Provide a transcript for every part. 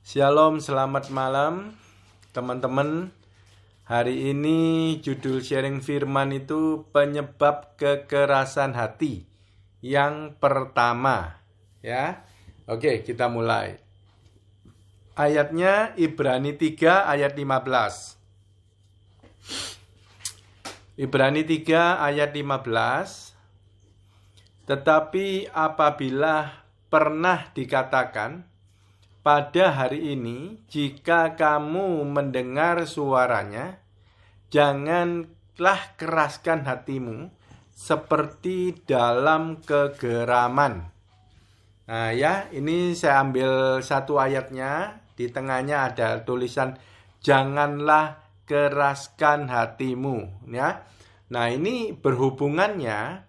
Shalom, selamat malam teman-teman. Hari ini judul sharing firman itu penyebab kekerasan hati yang pertama, ya. Oke, kita mulai. Ayatnya Ibrani 3 ayat 15. Ibrani 3 ayat 15. Tetapi apabila pernah dikatakan, pada hari ini, jika kamu mendengar suaranya, janganlah keraskan hatimu seperti dalam kegeraman. Nah ya, ini saya ambil satu ayatnya, di tengahnya ada tulisan janganlah keraskan hatimu. Ya. Nah ini berhubungannya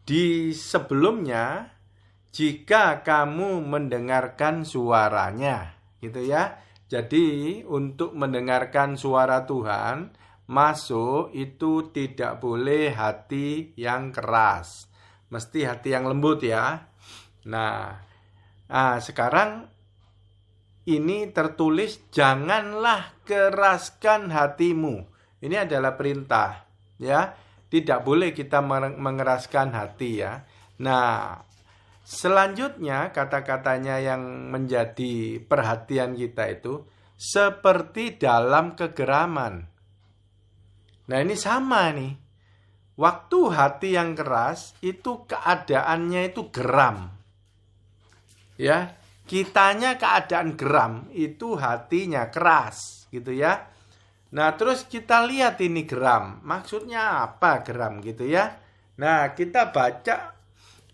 di sebelumnya, jika kamu mendengarkan suaranya, gitu ya. Jadi untuk mendengarkan suara Tuhan masuk itu tidak boleh hati yang keras, mesti hati yang lembut ya. Nah, sekarang ini tertulis janganlah keraskan hatimu. Ini adalah perintah ya. Tidak boleh kita mengeraskan hati ya. Nah, selanjutnya kata-katanya yang menjadi perhatian kita itu seperti dalam kegeraman. Nah ini sama nih. Waktu hati yang keras itu keadaannya itu geram. Ya, kitanya keadaan geram, itu hatinya keras gitu ya. Nah terus kita lihat ini geram. Maksudnya apa geram gitu ya. Nah kita baca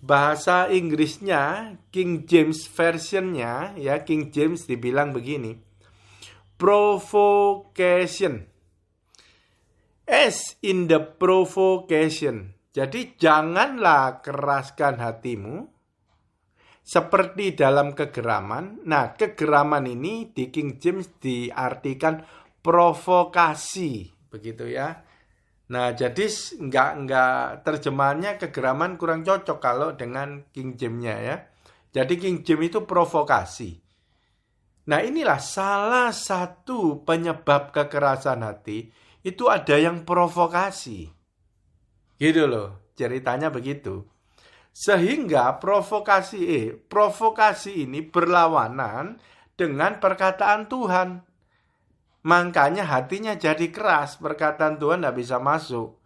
bahasa Inggrisnya, King James Version-nya, ya King James dibilang begini. Provocation. As in the provocation. Jadi janganlah keraskan hatimu seperti dalam kegeraman. Nah, kegeraman ini di King James diartikan provokasi, begitu ya. Nah, jadi enggak terjemahannya kegeraman kurang cocok kalau dengan King James-nya ya. Jadi King James itu provokasi. Nah, inilah salah satu penyebab kekerasan hati, itu ada yang provokasi. Gitu loh, ceritanya begitu. Sehingga provokasi ini berlawanan dengan perkataan Tuhan. Makanya hatinya jadi keras, perkataan Tuhan tidak bisa masuk.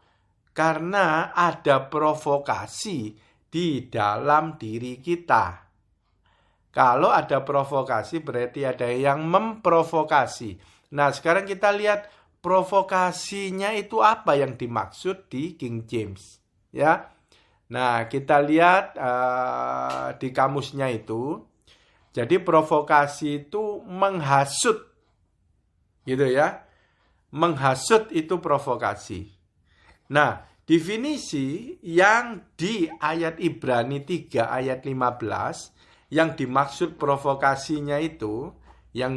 Karena ada provokasi di dalam diri kita. Kalau ada provokasi berarti ada yang memprovokasi. Nah sekarang kita lihat provokasinya itu apa yang dimaksud di King James. Ya. Nah kita lihat di kamusnya itu. Jadi provokasi itu menghasut. Gitu ya. Menghasut itu provokasi. Nah, definisi yang di ayat Ibrani 3 ayat 15 yang dimaksud provokasinya itu yang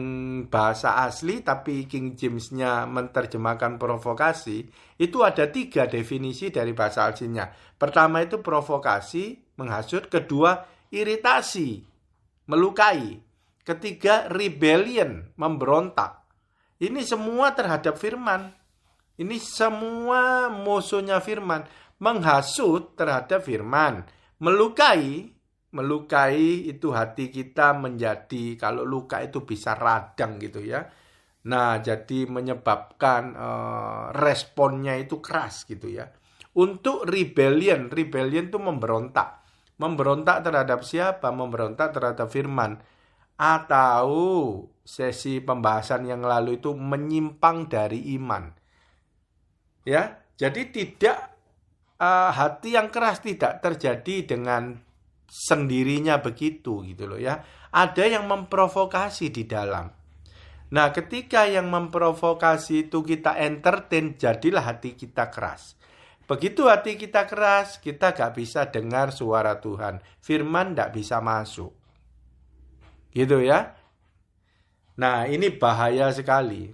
bahasa asli tapi King James-nya menerjemahkan provokasi, itu ada 3 definisi dari bahasa aslinya. Pertama itu provokasi, menghasut. Kedua, iritasi, melukai. Ketiga, rebellion, memberontak. Ini semua terhadap firman. Ini semua musuhnya firman. Menghasut terhadap firman. Melukai itu hati kita menjadi, kalau luka itu bisa radang gitu ya. Nah jadi menyebabkan responnya itu keras gitu ya. Untuk rebellion itu memberontak. Memberontak terhadap siapa? Memberontak terhadap firman. Atau sesi pembahasan yang lalu itu menyimpang dari iman. Ya, jadi tidak hati yang keras tidak terjadi dengan sendirinya begitu gitu loh ya. Ada yang memprovokasi di dalam. Nah, ketika yang memprovokasi itu kita entertain, jadilah hati kita keras. Begitu hati kita keras, kita gak bisa dengar suara Tuhan. Firman gak bisa masuk. Gitu ya. Nah ini bahaya sekali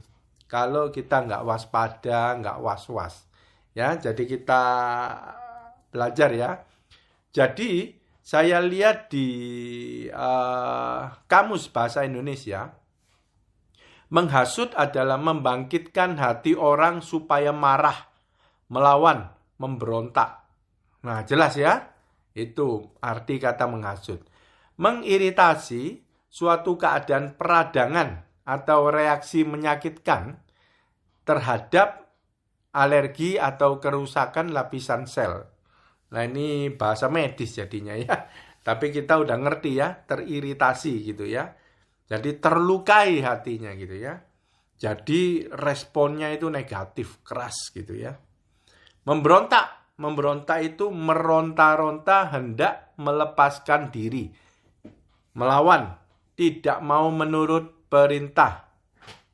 kalau kita nggak waspada, nggak was-was ya. Jadi kita belajar ya. Jadi saya lihat di Kamus Bahasa Indonesia Menghasut adalah membangkitkan hati orang supaya marah, melawan, memberontak. Nah, jelas ya? Itu arti kata menghasut. Mengiritasi suatu keadaan peradangan atau reaksi menyakitkan terhadap alergi atau kerusakan lapisan sel. Nah, ini bahasa medis jadinya ya. Tapi kita udah ngerti ya, teriritasi gitu ya. Jadi terlukai hatinya gitu ya. Jadi responnya itu negatif, keras gitu ya. Memberontak. Memberontak itu meronta-ronta hendak melepaskan diri. Melawan. Tidak mau menurut perintah.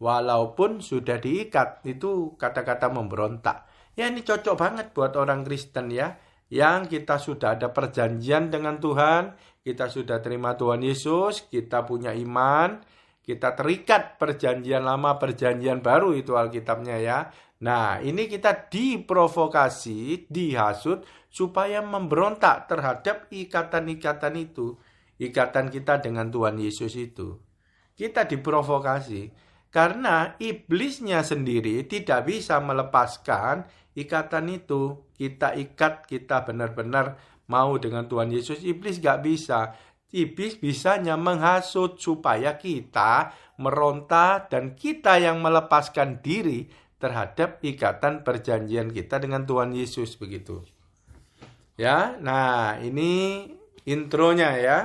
Walaupun sudah diikat. Itu kata-kata memberontak. Ya ini cocok banget buat orang Kristen ya. Yang kita sudah ada perjanjian dengan Tuhan, kita sudah terima Tuhan Yesus, kita punya iman, kita terikat perjanjian lama, perjanjian baru itu Alkitabnya ya. Nah, ini kita diprovokasi, dihasut, supaya memberontak terhadap ikatan-ikatan itu. Ikatan kita dengan Tuhan Yesus itu. Kita diprovokasi, karena iblisnya sendiri tidak bisa melepaskan ikatan itu. Kita ikat, kita benar-benar mau dengan Tuhan Yesus. Iblis gak bisa. Iblis bisanya menghasut supaya kita meronta dan kita yang melepaskan diri terhadap ikatan perjanjian kita dengan Tuhan Yesus begitu. Ya, nah ini intronya ya.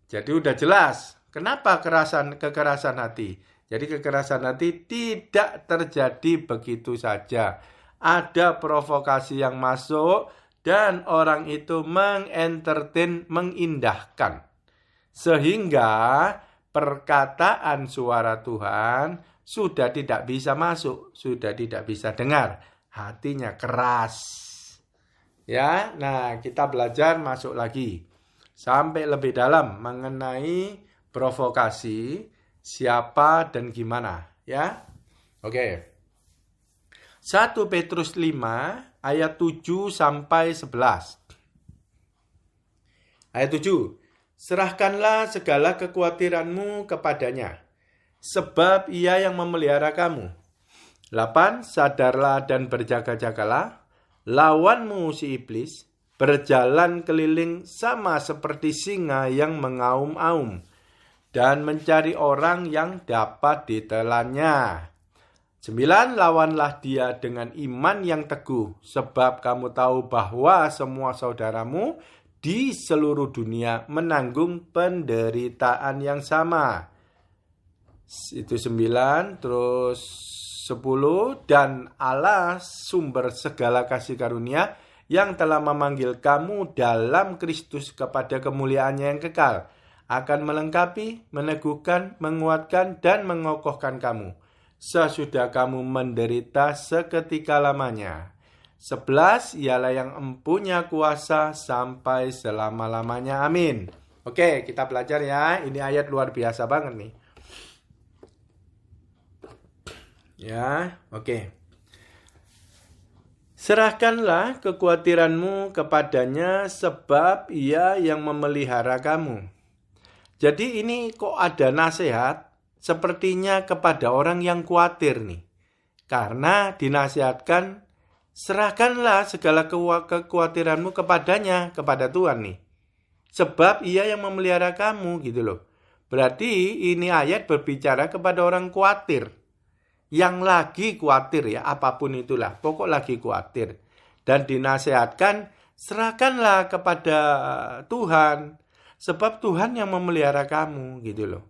Jadi udah jelas kenapa kekerasan hati. Jadi kekerasan hati tidak terjadi begitu saja. Ada provokasi yang masuk dan orang itu mengentertain, mengindahkan. Sehingga perkataan suara Tuhan sudah tidak bisa masuk, sudah tidak bisa dengar. Hatinya keras. Ya, nah kita belajar masuk lagi. Sampai lebih dalam mengenai provokasi, siapa dan gimana. Ya, oke. 1 Petrus 5 ayat 7 sampai 11. Ayat 7. Serahkanlah segala kekhawatiranmu kepadanya, sebab ia yang memelihara kamu. 8. Sadarlah dan berjaga-jagalah, lawanmu si iblis berjalan keliling sama seperti singa yang mengaum-aum dan mencari orang yang dapat ditelannya. 9. Lawanlah dia dengan iman yang teguh, sebab kamu tahu bahwa semua saudaramu di seluruh dunia menanggung penderitaan yang sama. Itu 9, terus 10. Dan Allah sumber segala kasih karunia yang telah memanggil kamu dalam Kristus kepada kemuliaannya yang kekal, akan melengkapi, meneguhkan, menguatkan, dan mengokohkan kamu sesudah kamu menderita seketika lamanya. 11. Ialah yang empunya kuasa sampai selama-lamanya. Amin. Oke, kita belajar ya. Ini ayat luar biasa banget nih. Ya, oke. Serahkanlah kekhawatiranmu kepadanya, sebab ia yang memelihara kamu. Jadi ini kok ada nasihat sepertinya kepada orang yang khawatir nih. Karena dinasihatkan, serahkanlah segala kekhawatiranmu kepadanya, kepada Tuhan nih. Sebab ia yang memelihara kamu gitu loh. Berarti ini ayat berbicara kepada orang khawatir. Yang lagi khawatir ya, apapun itulah. Pokok lagi khawatir. Dan dinasihatkan, serahkanlah kepada Tuhan. Sebab Tuhan yang memelihara kamu gitu loh.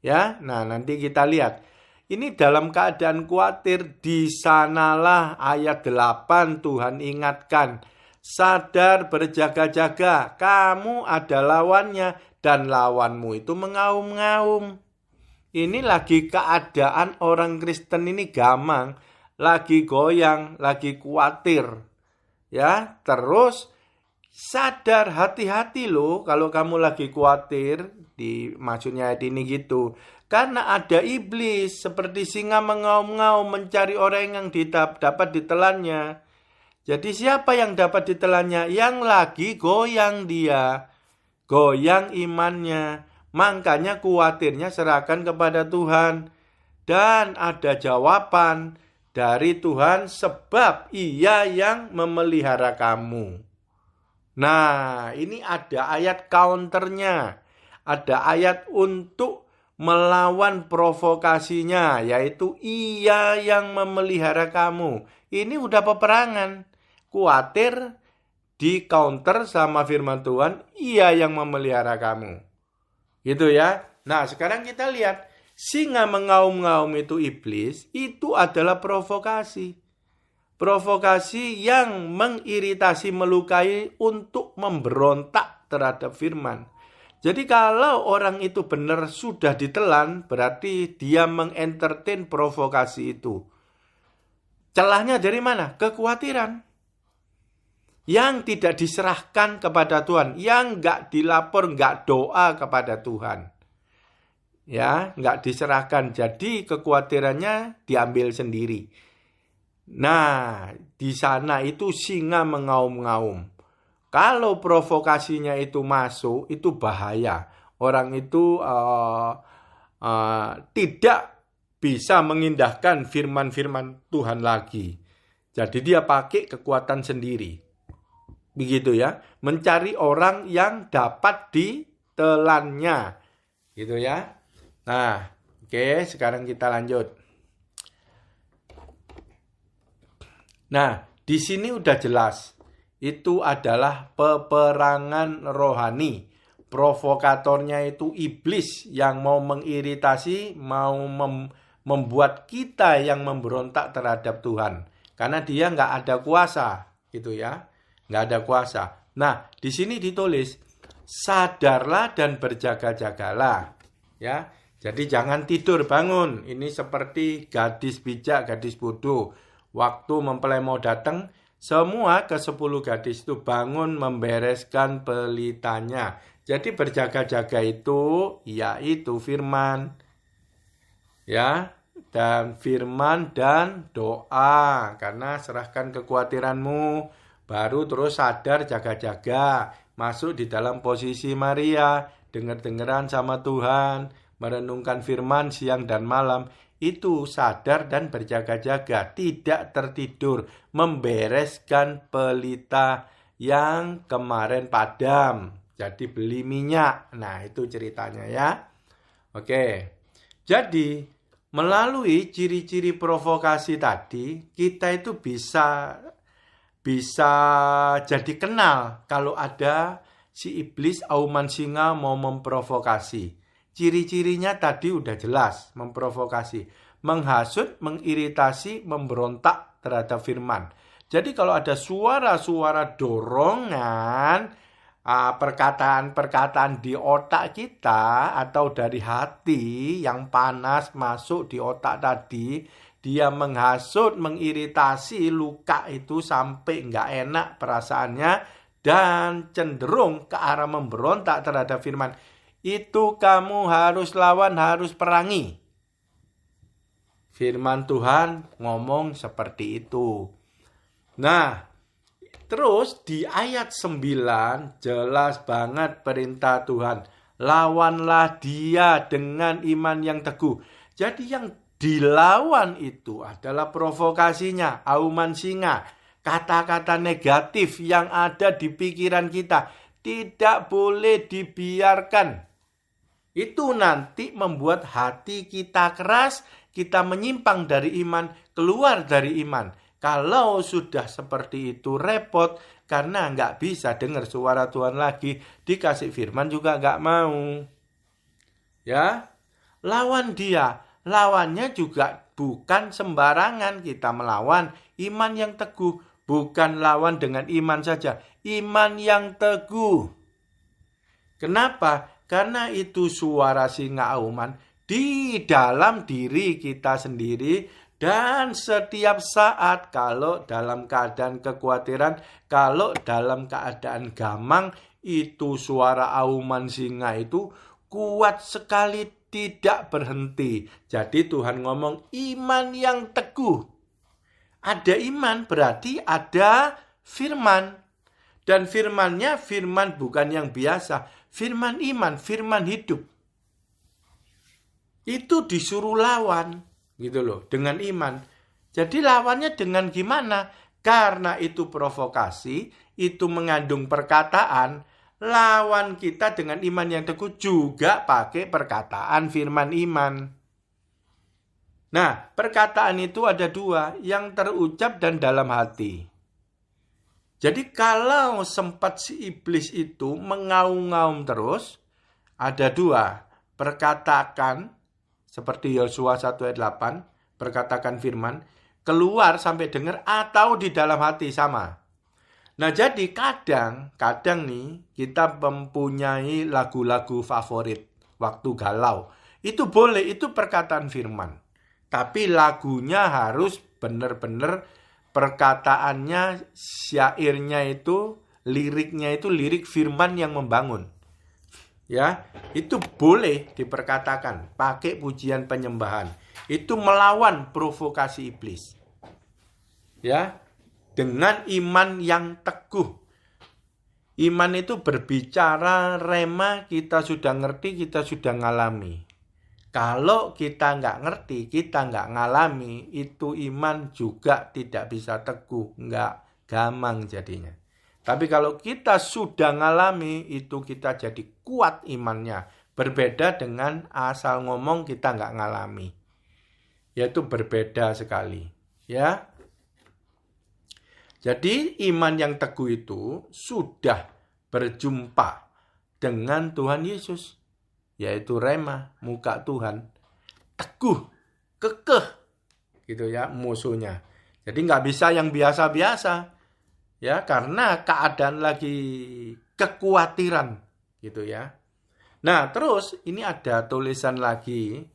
Ya, nah nanti kita lihat. Ini dalam keadaan khawatir, di sanalah ayat 8 Tuhan ingatkan. Sadar, berjaga-jaga, kamu ada lawannya dan lawanmu itu mengaum-ngaum. Ini lagi keadaan orang Kristen ini gamang, lagi goyang, lagi khawatir. Ya, terus sadar, hati-hati loh kalau kamu lagi khawatir. Di maksudnya ayat ini gitu. Karena ada iblis seperti singa mengaum-ngaum mencari orang yang dapat ditelannya. Jadi siapa yang dapat ditelannya? Yang lagi goyang dia. Goyang imannya. Makanya khawatirnya serahkan kepada Tuhan. Dan ada jawaban dari Tuhan, sebab Ia yang memelihara kamu. Nah, ini ada ayat counternya. Ada ayat untuk melawan provokasinya, yaitu Ia yang memelihara kamu. Ini udah peperangan. Kuatir di counter sama firman Tuhan, Ia yang memelihara kamu. Gitu ya. Nah, sekarang kita lihat. Singa mengaum-ngaum itu iblis, itu adalah provokasi. Provokasi yang mengiritasi, melukai untuk memberontak terhadap firman. Jadi kalau orang itu benar sudah ditelan, berarti dia mengentertain provokasi itu. Celahnya dari mana? Kekhawatiran. Yang tidak diserahkan kepada Tuhan, yang nggak dilapor, nggak doa kepada Tuhan. Ya, nggak diserahkan. Jadi kekhawatirannya diambil sendiri. Nah, di sana itu singa mengaum-ngaum. Kalau provokasinya itu masuk, itu bahaya. Orang itu tidak bisa mengindahkan firman-firman Tuhan lagi. Jadi dia pakai kekuatan sendiri. Begitu ya. Mencari orang yang dapat ditelannya. Gitu ya. Nah, oke, sekarang kita lanjut. Nah, di sini udah jelas. Itu adalah peperangan rohani. Provokatornya itu iblis yang mau mengiritasi, mau membuat kita yang memberontak terhadap Tuhan. Karena dia nggak ada kuasa, gitu ya. Nggak ada kuasa. Nah, di sini ditulis, sadarlah dan berjaga-jagalah. Ya. Jadi jangan tidur, bangun. Ini seperti gadis bijak, gadis bodoh. Waktu mempelai mau datang, semua ke-10 gadis itu bangun membereskan pelitanya. Jadi berjaga-jaga itu, yaitu firman. Ya, dan firman dan doa. Karena serahkan kekhawatiranmu, baru terus sadar, jaga-jaga. Masuk di dalam posisi Maria, dengar-dengaran sama Tuhan, merenungkan firman siang dan malam, itu sadar dan berjaga-jaga, tidak tertidur, membereskan pelita yang kemarin padam. Jadi beli minyak. Nah, itu ceritanya ya. Oke. Jadi, melalui ciri-ciri provokasi tadi, kita itu bisa jadi kenal kalau ada si iblis auman singa mau memprovokasi. Ciri-cirinya tadi udah jelas, memprovokasi, menghasut, mengiritasi, memberontak terhadap firman. Jadi kalau ada suara-suara dorongan, perkataan-perkataan di otak kita atau dari hati yang panas masuk di otak tadi, dia menghasut, mengiritasi, luka itu sampai nggak enak perasaannya dan cenderung ke arah memberontak terhadap firman. Itu kamu harus lawan, harus perangi. Firman Tuhan ngomong seperti itu. Nah, terus di ayat 9 jelas banget perintah Tuhan. Lawanlah dia dengan iman yang teguh. Jadi yang dilawan itu adalah provokasinya, auman singa. Kata-kata negatif yang ada di pikiran kita tidak boleh dibiarkan. Itu nanti membuat hati kita keras, kita menyimpang dari iman, keluar dari iman. Kalau sudah seperti itu repot, karena nggak bisa dengar suara Tuhan lagi, dikasih firman juga nggak mau. Ya, lawan dia. Lawannya juga bukan sembarangan kita melawan, iman yang teguh. Bukan lawan dengan iman saja, iman yang teguh. Kenapa? Karena itu suara singa auman di dalam diri kita sendiri dan setiap saat kalau dalam keadaan kekhawatiran, kalau dalam keadaan gamang, itu suara auman singa itu kuat sekali, tidak berhenti. Jadi Tuhan ngomong iman yang teguh. Ada iman berarti ada firman. Dan firmannya firman bukan yang biasa. Firman iman, firman hidup. Itu disuruh lawan. Gitu loh, dengan iman. Jadi lawannya dengan gimana? Karena itu provokasi, itu mengandung perkataan, lawan kita dengan iman yang teguh juga pakai perkataan firman iman. Nah, perkataan itu ada dua, yang terucap dan dalam hati. Jadi kalau sempat si iblis itu mengaum-ngaum terus, ada dua, perkatakan, seperti Yosua 1 ayat 8, perkatakan firman, keluar sampai dengar atau di dalam hati sama. Nah jadi kadang nih kita mempunyai lagu-lagu favorit waktu galau. Itu boleh, itu perkataan firman. Tapi lagunya harus benar-benar perkataannya, syairnya itu, liriknya itu lirik firman yang membangun. Ya, itu boleh diperkatakan pakai pujian penyembahan. Itu melawan provokasi iblis. Ya, dengan iman yang teguh. Iman itu berbicara rema, kita sudah ngerti, kita sudah ngalami. Kalau kita nggak ngerti, kita nggak ngalami, itu iman juga tidak bisa teguh, nggak gamang jadinya. Tapi kalau kita sudah ngalami, itu kita jadi kuat imannya. Berbeda dengan asal ngomong kita nggak ngalami. Yaitu berbeda sekali. Ya. Jadi iman yang teguh itu sudah berjumpa dengan Tuhan Yesus. Yaitu rema, muka Tuhan. Teguh, kekeh. Gitu ya musuhnya. Jadi nggak bisa yang biasa-biasa. Ya, karena keadaan lagi kekhawatiran gitu ya. Nah, terus ini ada tulisan lagi.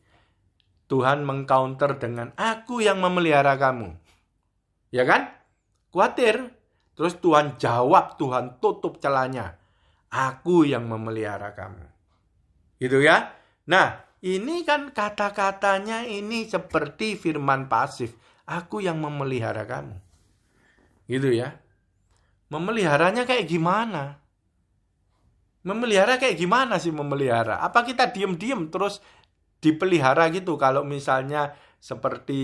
Tuhan mengcounter dengan aku yang memelihara kamu. Ya kan? Khawatir. Terus Tuhan jawab, Tuhan tutup celahnya. Aku yang memelihara kamu. Gitu ya. Nah, ini kan kata-katanya ini seperti firman pasif. Aku yang memelihara kamu. Gitu ya. Memeliharanya kayak gimana? Memelihara kayak gimana sih memelihara? Apa kita diem-diem terus dipelihara gitu? Kalau misalnya seperti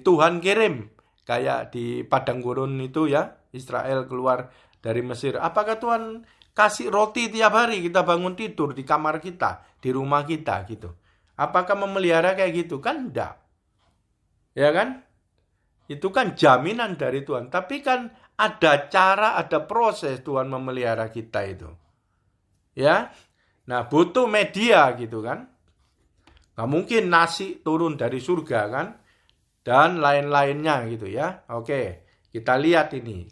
Tuhan kirim. Kayak di padang gurun itu ya. Israel keluar dari Mesir. Apakah Tuhan kasih roti tiap hari? Kita bangun tidur di kamar kita. Di rumah kita gitu. Apakah memelihara kayak gitu? Kan enggak. Ya kan? Itu kan jaminan dari Tuhan. Tapi kan ada cara, ada proses Tuhan memelihara kita itu. Ya. Nah, butuh media gitu kan. Nggak mungkin nasi turun dari surga kan. Dan lain-lainnya gitu ya. Oke, kita lihat ini.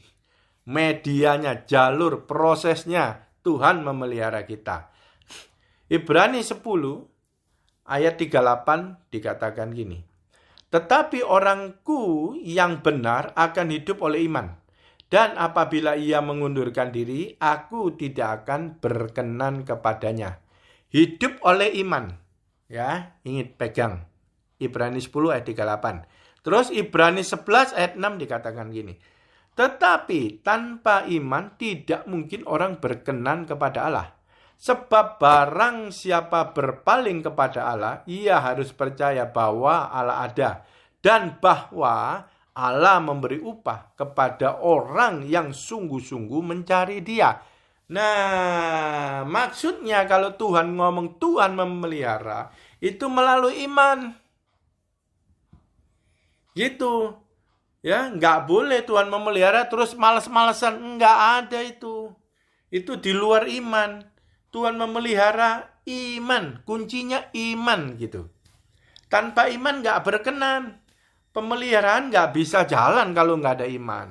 Medianya, jalur, prosesnya Tuhan memelihara kita. Ibrani 10 ayat 38 dikatakan gini. Tetapi orangku yang benar akan hidup oleh iman. Dan apabila ia mengundurkan diri, aku tidak akan berkenan kepadanya. Hidup oleh iman. Ya, ingat pegang. Ibrani 10 ayat 38. Terus Ibrani 11 ayat 6 dikatakan gini. Tetapi tanpa iman tidak mungkin orang berkenan kepada Allah. Sebab barang siapa berpaling kepada Allah, ia harus percaya bahwa Allah ada. Dan bahwa Allah memberi upah kepada orang yang sungguh-sungguh mencari Dia. Nah, maksudnya kalau Tuhan ngomong Tuhan memelihara, itu melalui iman. Gitu. Ya, nggak boleh Tuhan memelihara terus malas-malasan. Nggak ada itu. Itu di luar iman. Tuhan memelihara iman. Kuncinya iman gitu. Tanpa iman nggak berkenan. Pemeliharaan nggak bisa jalan kalau nggak ada iman.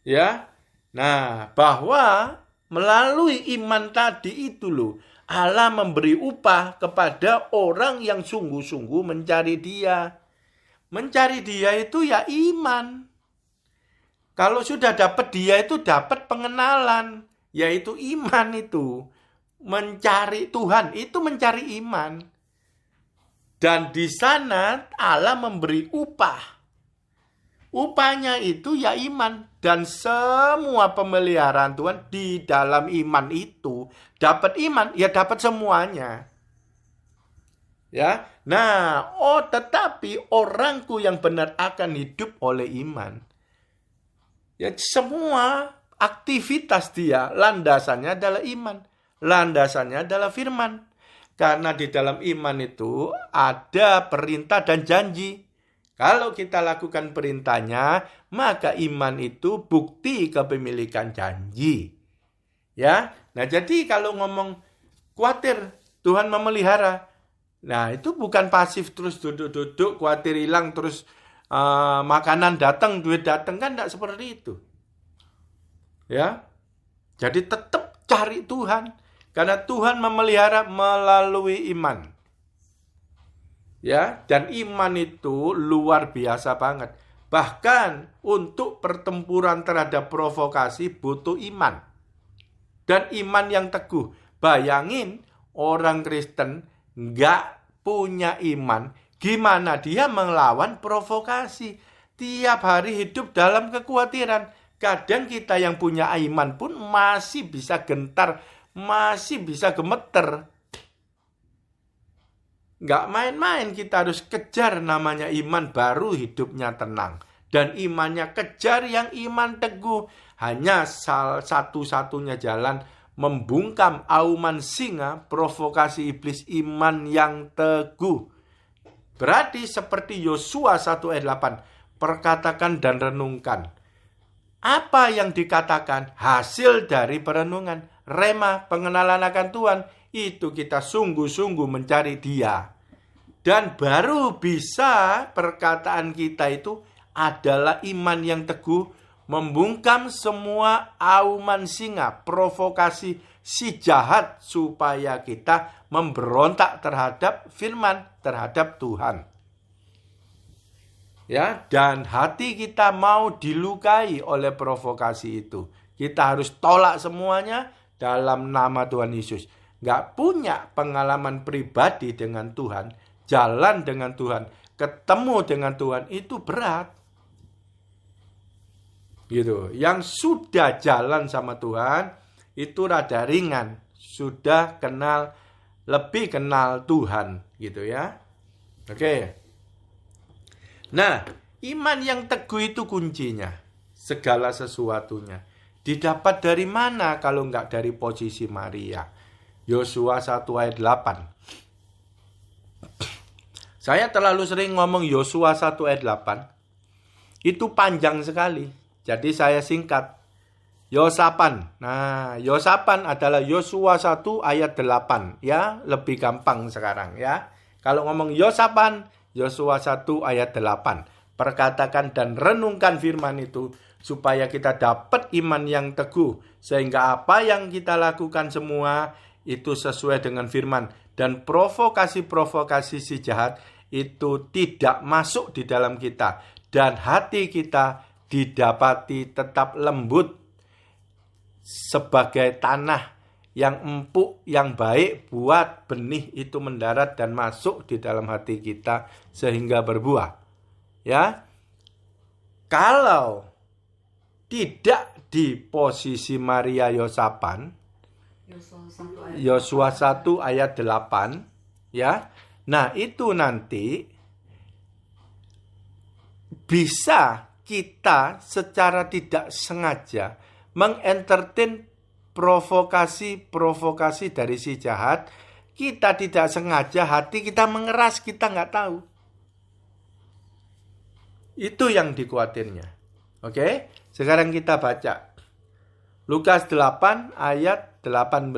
Ya. Nah, bahwa melalui iman tadi itu loh. Allah memberi upah kepada orang yang sungguh-sungguh mencari Dia. Mencari Dia itu ya iman. Kalau sudah dapat Dia itu dapat pengenalan. Yaitu iman itu. Mencari Tuhan itu mencari iman. Dan di sana Allah memberi upah. Upahnya itu ya iman. Dan semua pemeliharaan Tuhan di dalam iman itu. Dapat iman, ya dapat semuanya. Ya. Nah, tetapi orangku yang benar akan hidup oleh iman. Ya, semua aktivitas dia landasannya adalah iman. Landasannya adalah firman. Karena di dalam iman itu ada perintah dan janji. Kalau kita lakukan perintahnya, maka iman itu bukti kepemilikan janji. Ya. Nah, jadi kalau ngomong khawatir Tuhan memelihara. Nah, itu bukan pasif terus duduk-duduk, khawatir hilang terus makanan datang, duit datang, kan enggak seperti itu. Ya. Jadi tetap cari Tuhan. Karena Tuhan memelihara melalui iman. Ya, dan iman itu luar biasa banget. Bahkan untuk pertempuran terhadap provokasi butuh iman. Dan iman yang teguh. Bayangin orang Kristen nggak punya iman. Gimana dia melawan provokasi? Tiap hari hidup dalam kekhawatiran. Kadang kita yang punya iman pun masih bisa gentar, masih bisa gemeter. Nggak main-main, kita harus kejar namanya iman, baru hidupnya tenang. Dan imannya kejar yang iman teguh. Hanya satu-satunya jalan membungkam auman singa, provokasi iblis, iman yang teguh. Berarti seperti Yosua 1 ayat 8, perkatakan dan renungkan. Apa yang dikatakan? Hasil dari perenungan. Rema, pengenalan akan Tuhan. Itu kita sungguh-sungguh mencari Dia. Dan baru bisa perkataan kita itu adalah iman yang teguh, membungkam semua auman singa, provokasi si jahat, supaya kita memberontak terhadap firman, terhadap Tuhan. Ya, dan hati kita mau dilukai oleh provokasi itu. Kita harus tolak semuanya dalam nama Tuhan Yesus. Gak punya pengalaman pribadi dengan Tuhan, jalan dengan Tuhan, ketemu dengan Tuhan, itu berat. Gitu. Yang sudah jalan sama Tuhan itu rada ringan, sudah lebih kenal Tuhan, gitu ya. Oke. Nah, iman yang teguh itu kuncinya. Segala sesuatunya. Didapat dari mana kalau enggak dari posisi Maria? Yosua 1 ayat 8. Saya terlalu sering ngomong Yosua 1 ayat 8. Itu panjang sekali. Jadi saya singkat. Yosapan. Nah, Yosapan adalah Yosua 1 ayat 8. Ya, lebih gampang sekarang ya. Kalau ngomong Yosapan, Yosua 1 ayat 8. Perkatakan dan renungkan firman itu supaya kita dapat iman yang teguh. Sehingga apa yang kita lakukan semua itu sesuai dengan firman. Dan provokasi-provokasi si jahat itu tidak masuk di dalam kita. Dan hati kita didapati tetap lembut sebagai tanah yang empuk, yang baik buat benih itu mendarat dan masuk di dalam hati kita sehingga berbuah. Ya. Kalau tidak di posisi Maria Yosapan, Yosua 1 ayat 8, ya. Nah, itu nanti bisa kita secara tidak sengaja mengentertain provokasi dari si jahat. Kita tidak sengaja, hati kita mengeras, kita nggak tahu. Itu yang dikhawatirnya. Oke, sekarang kita baca. Lukas 8 ayat 18.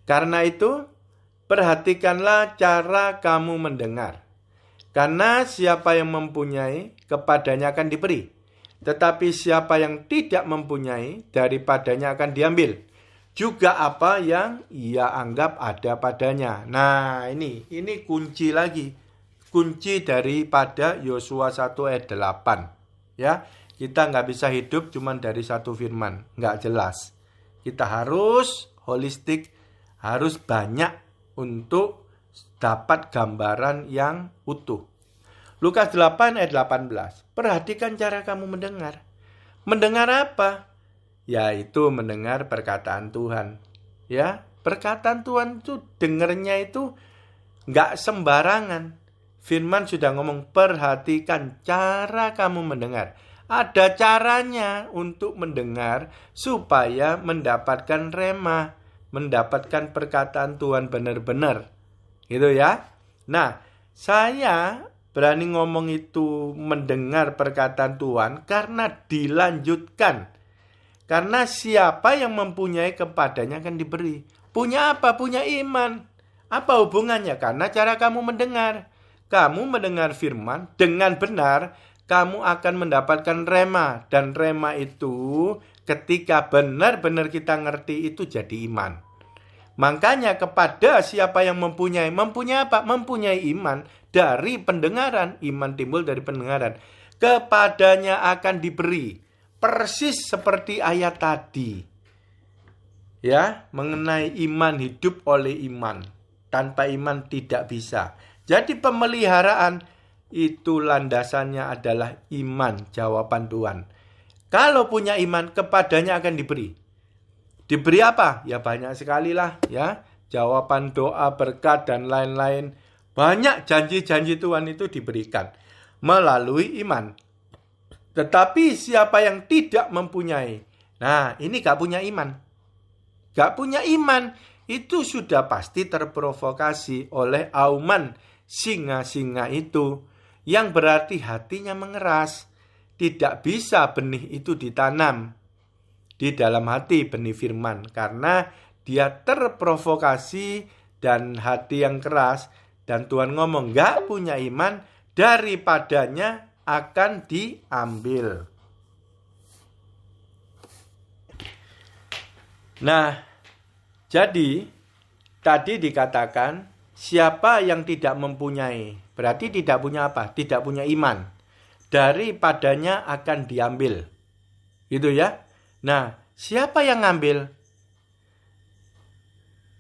Karena itu, perhatikanlah cara kamu mendengar. Karena siapa yang mempunyai, kepadanya akan diberi. Tetapi siapa yang tidak mempunyai, daripadanya akan diambil. Juga apa yang ia anggap ada padanya. Nah, ini kunci lagi. Kunci daripada Yosua 1 ayat 8. Ya, kita nggak bisa hidup cuma dari satu firman. Nggak jelas. Kita harus holistik, harus banyak untuk dapat gambaran yang utuh. Lukas 8 ayat 18. Perhatikan cara kamu mendengar. Mendengar apa? Yaitu mendengar perkataan Tuhan. Ya, perkataan Tuhan itu dengarnya itu nggak sembarangan. Firman sudah ngomong, perhatikan cara kamu mendengar. Ada caranya untuk mendengar supaya mendapatkan rema, mendapatkan perkataan Tuhan benar-benar. Gitu ya. Nah, saya berani ngomong itu mendengar perkataan Tuhan karena dilanjutkan. Karena siapa yang mempunyai kepadanya akan diberi. Punya apa? Punya iman. Apa hubungannya? Karena cara kamu mendengar. Kamu mendengar firman dengan benar, kamu akan mendapatkan rema. Dan rema itu ketika benar-benar kita ngerti itu jadi iman. Makanya kepada siapa yang mempunyai apa? Mempunyai iman dari pendengaran. Iman timbul dari pendengaran. Kepadanya akan diberi. Persis seperti ayat tadi. Ya, mengenai iman, hidup oleh iman. Tanpa iman tidak bisa. Jadi pemeliharaan itu landasannya adalah iman, jawaban Tuhan. Kalau punya iman, kepadanya akan diberi. Diberi apa? Ya banyak sekali lah ya. Jawaban doa, berkat dan lain-lain. Banyak janji-janji Tuhan itu diberikan melalui iman. Tetapi siapa yang tidak mempunyai, nah ini gak punya iman. Gak punya iman, itu sudah pasti terprovokasi oleh auman singa-singa itu. Yang berarti hatinya mengeras. Tidak bisa benih itu ditanam di dalam hati, benih firman. Karena dia terprovokasi dan hati yang keras. Dan Tuhan ngomong, gak punya iman, daripadanya akan diambil. Nah, jadi tadi dikatakan siapa yang tidak mempunyai, berarti tidak punya apa? Tidak punya iman. Daripadanya akan diambil. Gitu ya. Nah, siapa yang ngambil?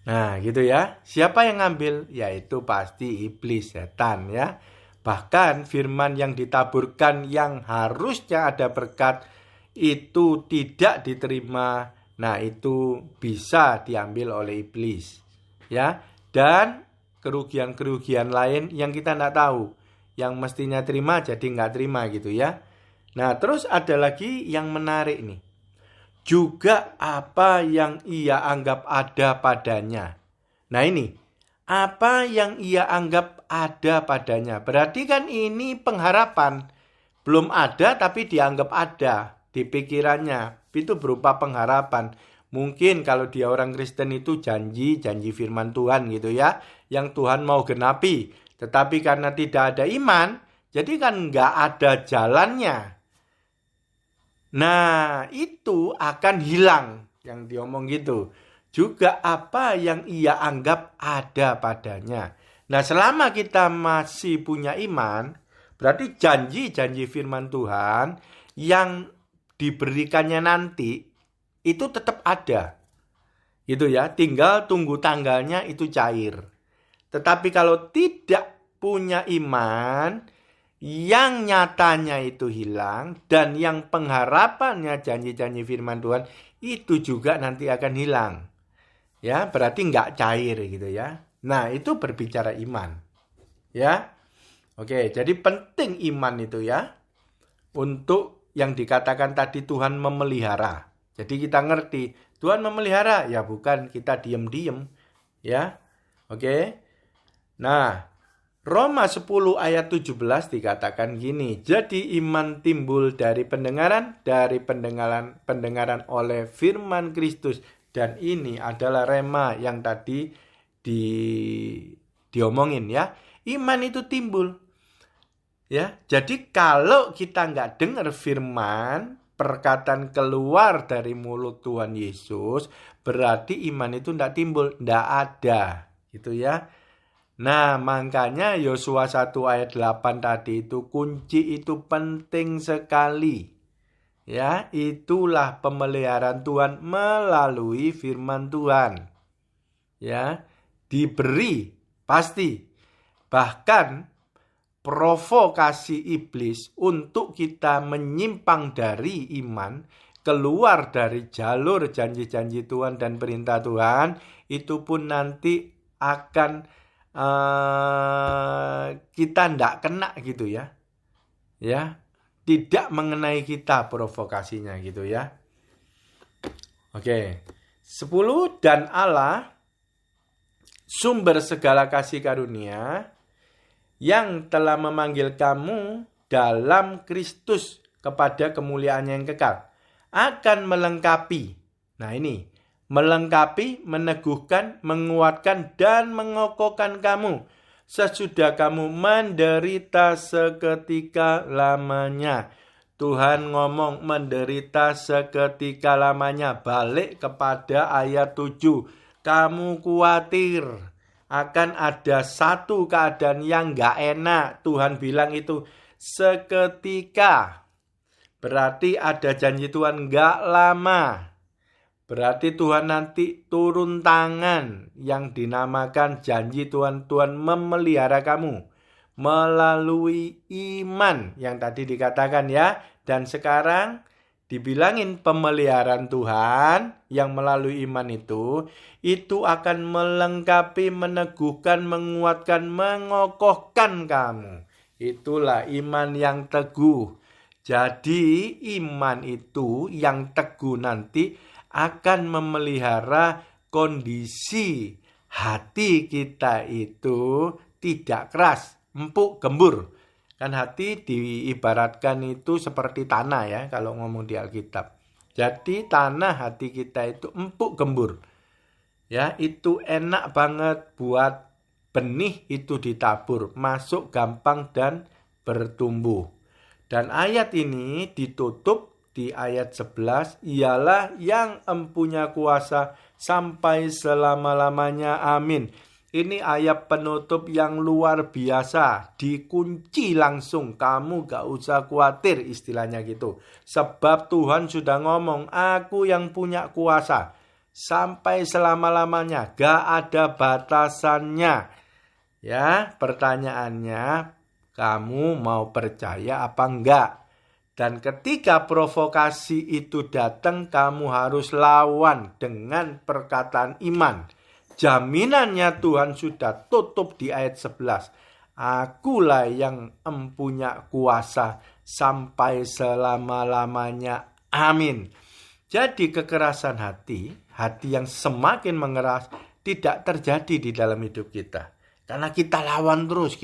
Nah, gitu ya. Siapa yang ngambil? Yaitu pasti iblis, setan ya. Bahkan firman yang ditaburkan yang harusnya ada berkat itu tidak diterima. Nah, itu bisa diambil oleh iblis. Ya, dan kerugian-kerugian lain yang kita tidak tahu. Yang mestinya terima jadi nggak terima gitu ya. Nah, terus ada lagi yang menarik nih. Juga apa yang ia anggap ada padanya. Nah ini, apa yang ia anggap ada padanya. Berarti kan ini pengharapan. Belum ada tapi dianggap ada di pikirannya. Itu berupa pengharapan. Mungkin kalau dia orang Kristen itu janji firman Tuhan gitu ya. Yang Tuhan mau genapi. Tetapi karena tidak ada iman, jadi kan nggak ada jalannya. Nah, itu akan hilang yang diomong gitu. Juga apa yang ia anggap ada padanya. Nah, selama kita masih punya iman, berarti janji-janji firman Tuhan yang diberikannya nanti itu tetap ada. Gitu ya, tinggal tunggu tanggalnya itu cair. Tetapi kalau tidak punya iman, yang nyatanya itu hilang dan yang pengharapannya janji-janji firman Tuhan itu juga nanti akan hilang. Ya, berarti nggak cair gitu ya. Nah, itu berbicara iman. Ya. Oke, jadi penting iman itu ya. Untuk yang dikatakan tadi Tuhan memelihara. Jadi kita ngerti, Tuhan memelihara ya bukan kita diem-diem. Ya. Oke. Nah, Roma 10 ayat 17 dikatakan gini. Jadi iman timbul dari pendengaran oleh firman Kristus. Dan ini adalah rema yang tadi diomongin ya. Iman itu timbul. Ya, jadi kalau kita nggak dengar firman, perkataan keluar dari mulut Tuhan Yesus, berarti iman itu nggak timbul, nggak ada. Gitu ya. Nah, makanya Yosua 1 ayat 8 tadi itu kunci itu penting sekali. Ya, itulah pemeliharaan Tuhan melalui firman Tuhan. Ya, diberi pasti. Bahkan provokasi iblis untuk kita menyimpang dari iman, keluar dari jalur janji-janji Tuhan dan perintah Tuhan, itu pun nanti akan kita ndak kena gitu ya. Ya, tidak mengenai kita provokasinya gitu ya. Oke. 10, dan Allah sumber segala kasih karunia yang telah memanggil kamu dalam Kristus kepada kemuliaan yang kekal akan melengkapi. Nah ini, melengkapi, meneguhkan, menguatkan, dan mengokohkan kamu sesudah kamu menderita seketika lamanya. Tuhan ngomong menderita seketika lamanya. Balik kepada ayat 7. Kamu khawatir akan ada satu keadaan yang gak enak. Tuhan bilang itu seketika. Berarti ada janji Tuhan gak lama. Berarti Tuhan nanti turun tangan yang dinamakan janji Tuhan. Tuhan memelihara kamu melalui iman yang tadi dikatakan ya. Dan sekarang dibilangin pemeliharaan Tuhan yang melalui iman itu akan melengkapi, meneguhkan, menguatkan, mengokohkan kamu. Itulah iman yang teguh. Jadi iman itu yang teguh nanti akan memelihara kondisi hati kita itu tidak keras, empuk, gembur. Kan hati diibaratkan itu seperti tanah ya kalau ngomong di Alkitab. Jadi tanah hati kita itu empuk, gembur. Ya, itu enak banget buat benih itu ditabur, masuk gampang dan bertumbuh. Dan ayat ini ditutup di ayat 11, ialah yang empunya kuasa sampai selama-lamanya. Amin. Ini ayat penutup yang luar biasa. Dikunci langsung. Kamu gak usah khawatir istilahnya gitu. Sebab Tuhan sudah ngomong, aku yang punya kuasa sampai selama-lamanya. Gak ada batasannya. Ya, pertanyaannya, kamu mau percaya apa enggak? Dan ketika provokasi itu datang, kamu harus lawan dengan perkataan iman. Jaminannya Tuhan sudah tutup di ayat 11. Akulah yang empunya kuasa sampai selama-lamanya. Amin. Jadi kekerasan hati yang semakin mengeras tidak terjadi di dalam hidup kita. Karena kita lawan terus.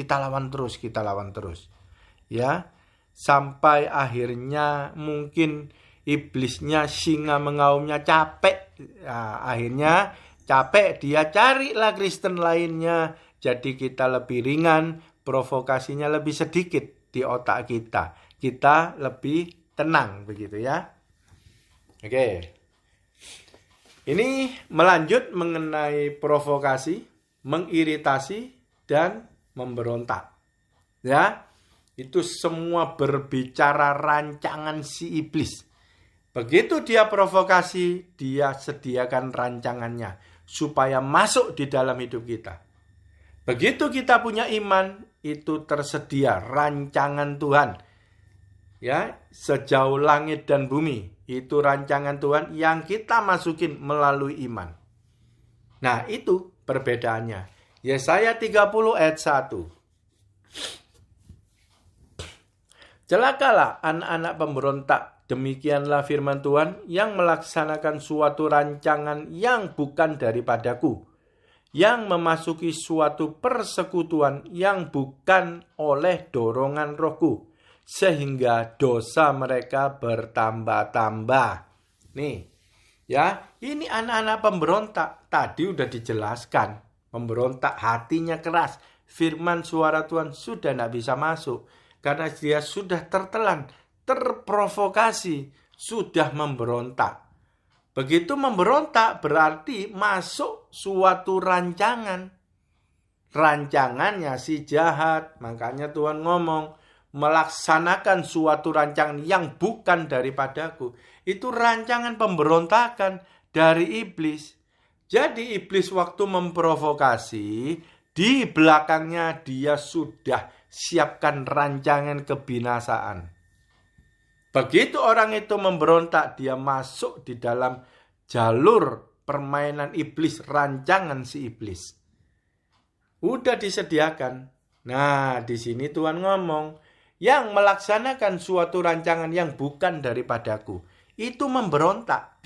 Ya, sampai akhirnya mungkin iblisnya, singa mengaumnya capek. Nah, akhirnya capek, dia carilah Kristen lainnya. Jadi kita lebih ringan, provokasinya lebih sedikit di otak kita. Kita lebih tenang begitu ya. Oke. Ini melanjut mengenai provokasi, mengiritasi, dan memberontak. Ya, itu semua berbicara rancangan si iblis. Begitu dia provokasi, dia sediakan rancangannya supaya masuk di dalam hidup kita. Begitu kita punya iman, itu tersedia rancangan Tuhan. Ya, sejauh langit dan bumi, itu rancangan Tuhan yang kita masukin melalui iman. Nah, itu perbedaannya. Yesaya 30 ayat 1. Celakalah anak-anak pemberontak, demikianlah firman Tuhan, yang melaksanakan suatu rancangan yang bukan daripadaku, yang memasuki suatu persekutuan yang bukan oleh dorongan rohku, sehingga dosa mereka bertambah-tambah. Nih, ya, ini anak-anak pemberontak. Tadi udah dijelaskan, pemberontak hatinya keras. Firman suara Tuhan sudah tidak bisa masuk. Karena dia sudah tertelan, terprovokasi, sudah memberontak. Begitu memberontak berarti masuk suatu rancangan. Rancangannya si jahat. Makanya Tuhan ngomong, melaksanakan suatu rancangan yang bukan daripadaku. Itu rancangan pemberontakan dari iblis. Jadi iblis waktu memprovokasi, di belakangnya dia sudah siapkan rancangan kebinasaan. Begitu orang itu memberontak, dia masuk di dalam jalur permainan iblis, rancangan si iblis. Udah disediakan. Nah, di sini Tuhan ngomong, yang melaksanakan suatu rancangan yang bukan daripadaku, itu memberontak.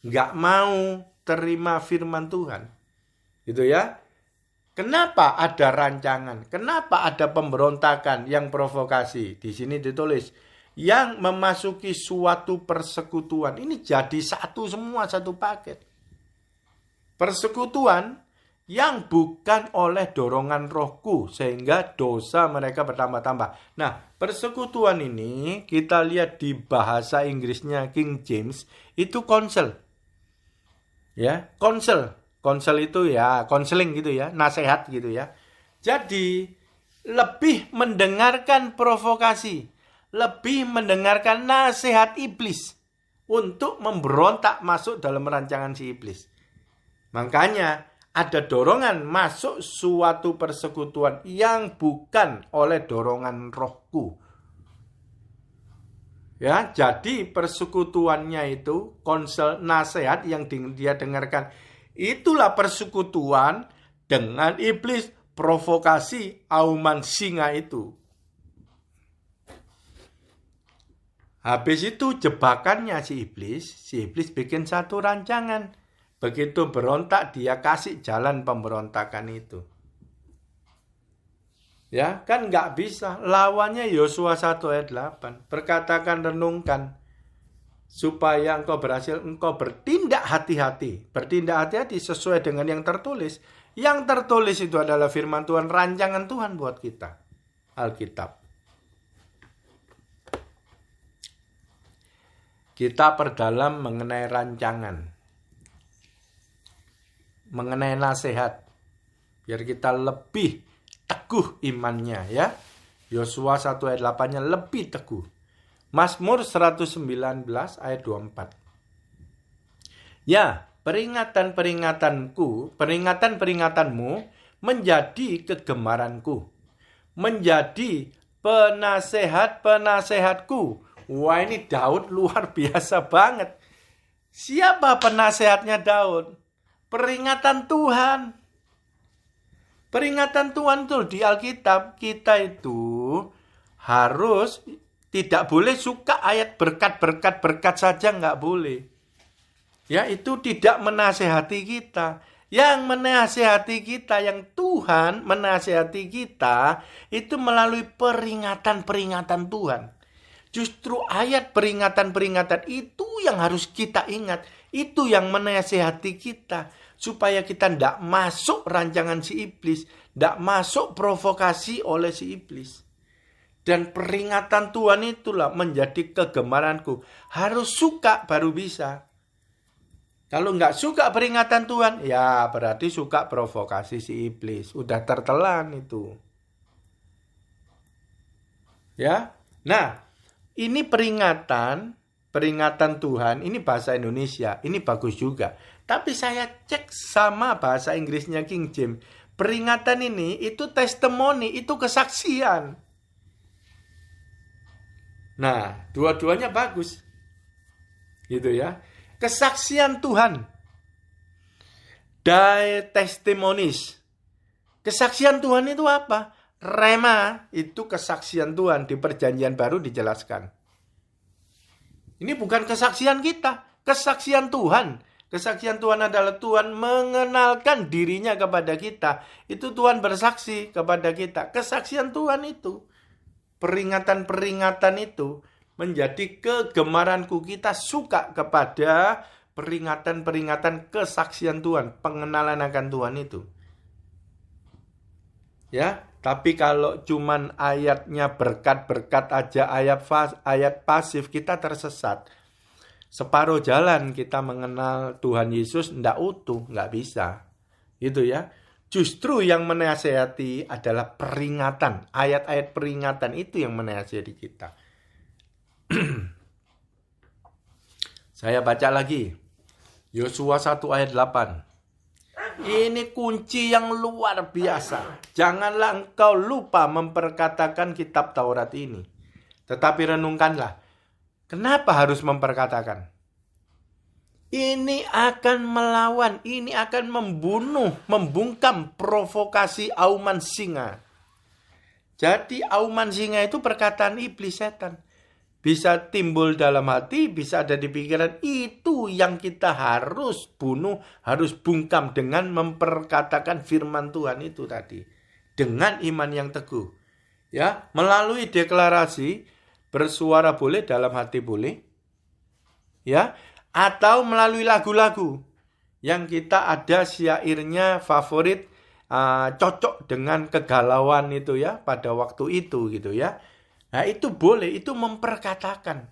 Nggak mau terima firman Tuhan. Gitu ya. Kenapa ada rancangan? Kenapa ada pemberontakan yang provokasi? Di sini ditulis, yang memasuki suatu persekutuan. Ini jadi satu semua, satu paket. Persekutuan yang bukan oleh dorongan rohku, sehingga dosa mereka bertambah-tambah. Nah, persekutuan ini kita lihat di bahasa Inggrisnya King James, itu counsel. Ya, counsel. Counsel itu ya, counseling gitu ya, nasihat gitu ya. Jadi, lebih mendengarkan provokasi, lebih mendengarkan nasihat iblis untuk memberontak masuk dalam rancangan si iblis. Makanya ada dorongan masuk suatu persekutuan yang bukan oleh dorongan rohku. Ya, jadi persekutuannya itu konsel nasihat yang dia dengarkan. Itulah persekutuan dengan iblis, provokasi auman singa itu. Habis itu jebakannya si iblis bikin satu rancangan. Begitu berontak, dia kasih jalan pemberontakan itu. Ya, kan nggak bisa. Lawannya Yosua 1 ayat 8. Perkatakan, renungkan. Supaya engkau berhasil, engkau bertindak hati-hati. Bertindak hati-hati sesuai dengan yang tertulis. Yang tertulis itu adalah firman Tuhan, rancangan Tuhan buat kita. Alkitab. Kita perdalam mengenai rancangan. Mengenai nasihat, biar kita lebih teguh imannya ya. Yosua 1 ayat 8-nya lebih teguh. Mazmur 119 ayat 24. Ya, peringatan-peringatanmu menjadi kegemaranku, menjadi penasehat-penasehatku. Wah, ini Daud luar biasa banget. Siapa penasehatnya Daud? Peringatan Tuhan. Peringatan Tuhan tuh di Alkitab kita itu harus tidak boleh suka ayat berkat saja, nggak boleh. Ya, itu tidak menasehati kita. Yang menasehati kita, yang Tuhan menasehati kita, itu melalui peringatan-peringatan Tuhan. Justru ayat peringatan-peringatan itu yang harus kita ingat. Itu yang menasehati kita. Supaya kita tidak masuk rancangan si iblis. Tidak masuk provokasi oleh si iblis. Dan peringatan Tuhan itulah menjadi kegemaranku. Harus suka baru bisa. Kalau nggak suka peringatan Tuhan, ya berarti suka provokasi si iblis. Udah tertelan itu. Ya, nah ini peringatan Tuhan, ini bahasa Indonesia, ini bagus juga. Tapi saya cek sama bahasa Inggrisnya King James. Peringatan ini itu testimoni, itu kesaksian. Nah, dua-duanya bagus. Gitu ya. Kesaksian Tuhan. Testimonies. Kesaksian Tuhan itu apa? Rema itu kesaksian Tuhan. Di perjanjian baru dijelaskan. Ini bukan kesaksian kita. Kesaksian Tuhan. Kesaksian Tuhan adalah Tuhan mengenalkan dirinya kepada kita. Itu Tuhan bersaksi kepada kita. Kesaksian Tuhan itu. Peringatan-peringatan itu menjadi kegemaranku. Kita suka kepada peringatan-peringatan kesaksian Tuhan. Pengenalan akan Tuhan itu. Ya, tapi kalau cuman ayatnya berkat-berkat aja, ayat pasif, kita tersesat. Separuh jalan kita mengenal Tuhan Yesus ndak utuh, nggak bisa. Gitu ya. Justru yang menasehati adalah peringatan. Ayat-ayat peringatan itu yang menasehati kita. Saya baca lagi. Yosua 1 ayat 8. Ini kunci yang luar biasa. Janganlah engkau lupa memperkatakan kitab Taurat ini. Tetapi renungkanlah. Kenapa harus memperkatakan? Ini akan melawan, ini akan membunuh, membungkam provokasi auman singa. Jadi auman singa itu perkataan iblis setan. Bisa timbul dalam hati, bisa ada di pikiran. Itu yang kita harus bunuh, harus bungkam dengan memperkatakan firman Tuhan itu tadi. Dengan iman yang teguh. Ya, melalui deklarasi, bersuara boleh, dalam hati boleh. Ya, atau melalui lagu-lagu yang kita ada syairnya favorit, cocok dengan kegalauan itu ya pada waktu itu gitu ya. Nah itu boleh, itu memperkatakan.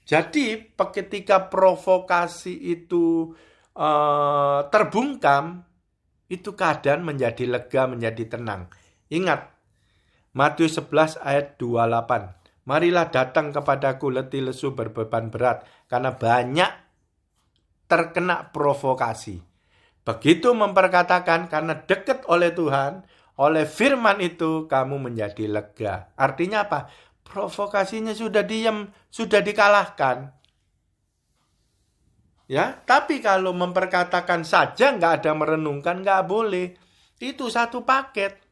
Jadi ketika provokasi itu terbungkam, itu keadaan menjadi lega, menjadi tenang. Ingat Matius 11 ayat 28. Marilah datang kepadaku letih lesu berbeban berat, karena banyak terkena provokasi. Begitu memperkatakan, karena dekat oleh Tuhan, oleh firman itu, kamu menjadi lega. Artinya apa? Provokasinya sudah diam, sudah dikalahkan. Ya, tapi kalau memperkatakan saja, nggak ada merenungkan, nggak boleh. Itu satu paket.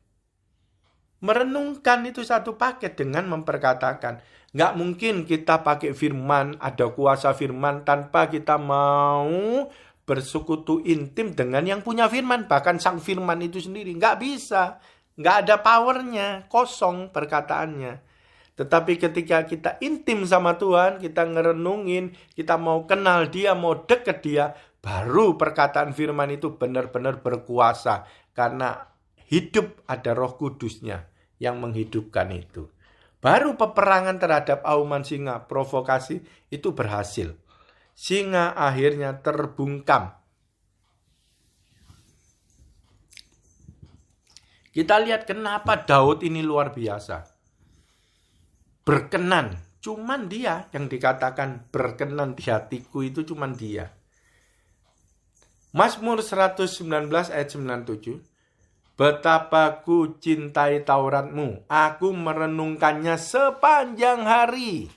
Merenungkan itu satu paket dengan memperkatakan. Nggak mungkin kita pakai firman, ada kuasa firman tanpa kita mau bersekutu intim dengan yang punya firman. Bahkan sang firman itu sendiri. Nggak bisa. Nggak ada powernya. Kosong perkataannya. Tetapi ketika kita intim sama Tuhan, kita ngerenungin, kita mau kenal dia, mau deket dia, baru perkataan firman itu benar-benar berkuasa. Karena hidup ada Roh Kudusnya yang menghidupkan itu. Baru peperangan terhadap auman singa, provokasi itu berhasil. Singa akhirnya terbungkam. Kita lihat kenapa Daud ini luar biasa. Berkenan, cuman dia yang dikatakan berkenan di hatiku itu cuman dia. Mazmur 119 ayat 97. Betapa ku cintai Tauratmu, aku merenungkannya sepanjang hari.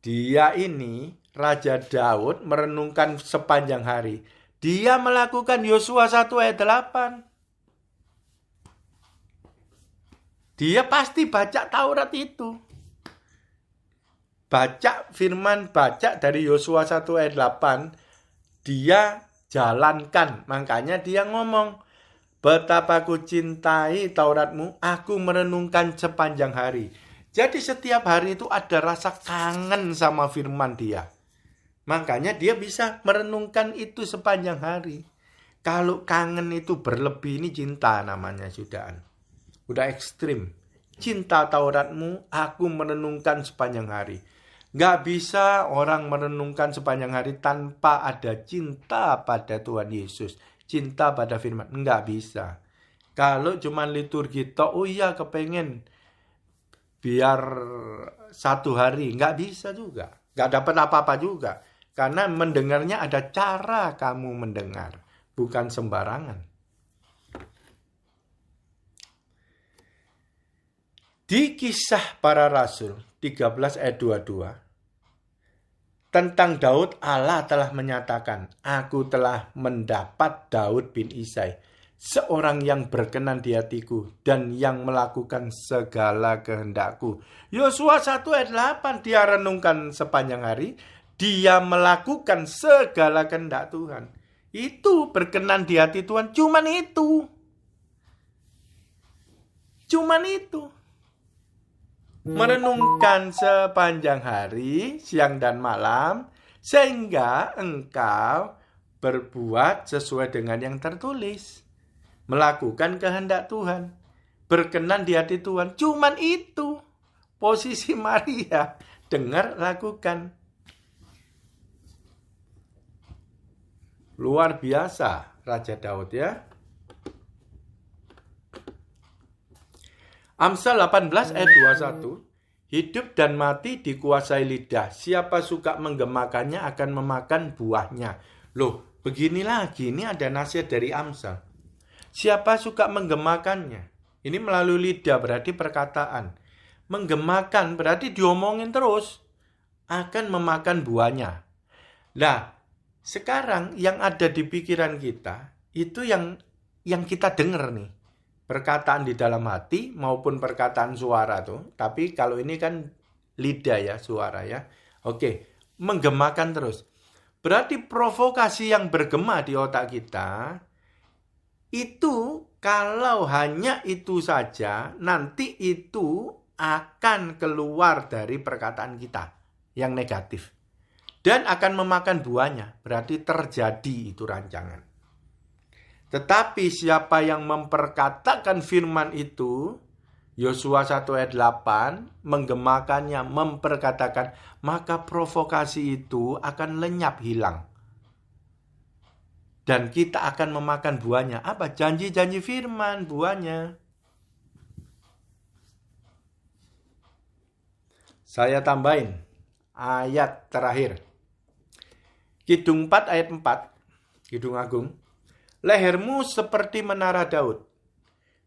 Dia ini, Raja Daud, merenungkan sepanjang hari. Dia melakukan Yosua 1 ayat 8. Dia pasti baca Taurat itu. Baca firman, baca dari Yosua 1 ayat 8. Dia jalankan, makanya dia ngomong, betapa ku cintai Tauratmu, aku merenungkan sepanjang hari. Jadi setiap hari itu ada rasa kangen sama firman dia. Makanya dia bisa merenungkan itu sepanjang hari. Kalau kangen itu berlebih, ini cinta namanya sudahan. Udah ekstrim. Cinta Tauratmu, aku merenungkan sepanjang hari. Gak bisa orang merenungkan sepanjang hari tanpa ada cinta pada Tuhan Yesus. Cinta pada firman, enggak bisa. Kalau cuma liturgi toh, oh iya kepengen biar satu hari, enggak bisa juga. Enggak dapat apa-apa juga. Karena mendengarnya ada cara kamu mendengar, bukan sembarangan. Di Kisah Para Rasul 13 ayat 22. Tentang Daud, Allah telah menyatakan, aku telah mendapat Daud bin Isai, seorang yang berkenan di hatiku dan yang melakukan segala kehendakku. Yosua 1 ayat 8, dia renungkan sepanjang hari, dia melakukan segala kehendak Tuhan. Itu berkenan di hati Tuhan, cuman itu. Cuman itu. Merenungkan sepanjang hari, siang dan malam, sehingga engkau berbuat sesuai dengan yang tertulis. Melakukan kehendak Tuhan. Berkenan di hati Tuhan. Cuman itu. Posisi Maria. Dengar, lakukan. Luar biasa Raja Daud ya. Amsal 18 ayat 21. Hidup dan mati dikuasai lidah. Siapa suka menggemakannya akan memakan buahnya. Loh, begini lagi. Ini ada nasihat dari Amsal. Siapa suka menggemakannya? Ini melalui lidah berarti perkataan. Menggemakan berarti diomongin terus. Akan memakan buahnya. Nah, Sekarang yang ada di pikiran kita itu yang kita dengar nih. Perkataan di dalam hati maupun perkataan suara tuh. Tapi kalau ini kan lidah ya, suara ya. Oke, menggemakan terus. Berarti provokasi yang bergema di otak kita itu kalau hanya itu saja, nanti itu akan keluar dari perkataan kita yang negatif. Dan akan memakan buahnya, berarti terjadi itu rancangan. Tetapi siapa yang memperkatakan firman itu, Yosua 1 ayat 8, menggemakannya, memperkatakan, maka provokasi itu akan lenyap, hilang. Dan kita akan memakan buahnya. Apa? Janji-janji firman, buahnya. Saya tambahin ayat terakhir. Kidung 4 ayat 4, Kidung Agung. Lehermu seperti menara Daud,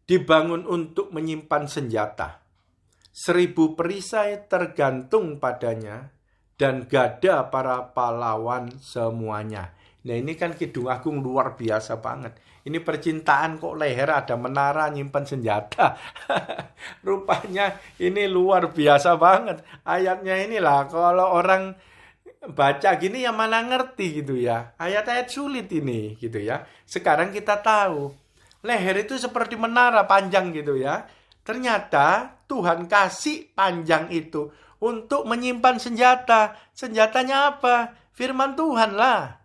dibangun untuk menyimpan senjata. 1000 perisai tergantung padanya, dan gada para pahlawan semuanya. Nah ini kan Kidung Agung luar biasa banget. Ini percintaan kok leher ada menara nyimpan senjata. Rupanya ini luar biasa banget. Ayatnya inilah kalau orang baca gini ya mana ngerti gitu ya. Ayat-ayat sulit ini gitu ya. Sekarang kita tahu. Leher itu seperti menara panjang gitu ya. Ternyata Tuhan kasih panjang itu untuk menyimpan senjata. Senjatanya apa? Firman Tuhan lah.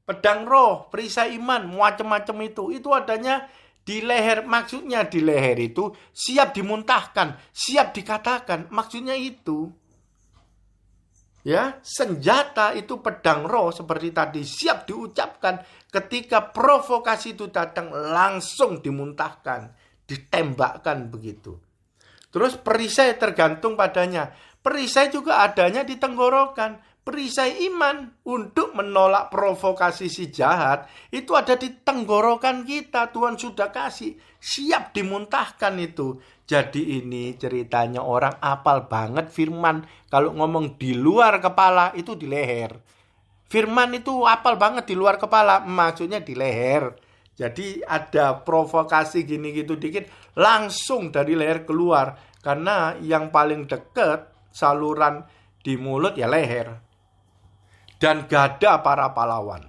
Pedang roh, perisai iman, macam-macam itu adanya di leher. Maksudnya di leher itu siap dimuntahkan, siap dikatakan. Maksudnya itu. Ya, senjata itu pedang roh seperti tadi siap diucapkan. Ketika provokasi itu datang langsung dimuntahkan, ditembakkan begitu. Terus perisai tergantung padanya. Perisai juga adanya di tenggorokan. Perisai iman untuk menolak provokasi si jahat itu ada di tenggorokan kita. Tuhan sudah kasih, siap dimuntahkan itu. Jadi ini ceritanya orang apal banget firman. Kalau ngomong di luar kepala itu di leher. Firman itu apal banget di luar kepala, maksudnya di leher. Jadi ada provokasi gini gitu dikit langsung dari leher keluar. Karena yang paling dekat saluran di mulut ya leher. Dan gada para pahlawan.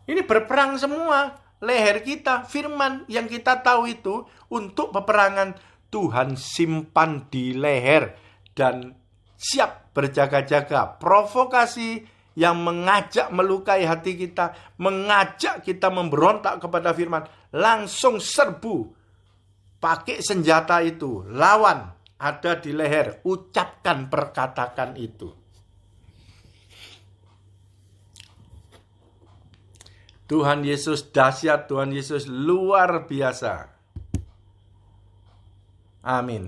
Ini berperang semua. Leher kita, firman yang kita tahu itu untuk peperangan. Tuhan simpan di leher dan siap berjaga-jaga. Provokasi yang mengajak melukai hati kita, mengajak kita memberontak kepada firman, langsung serbu. Pakai senjata itu, lawan, ada di leher. Ucapkan, perkatakan itu. Tuhan Yesus dahsyat, Tuhan Yesus luar biasa. Amin.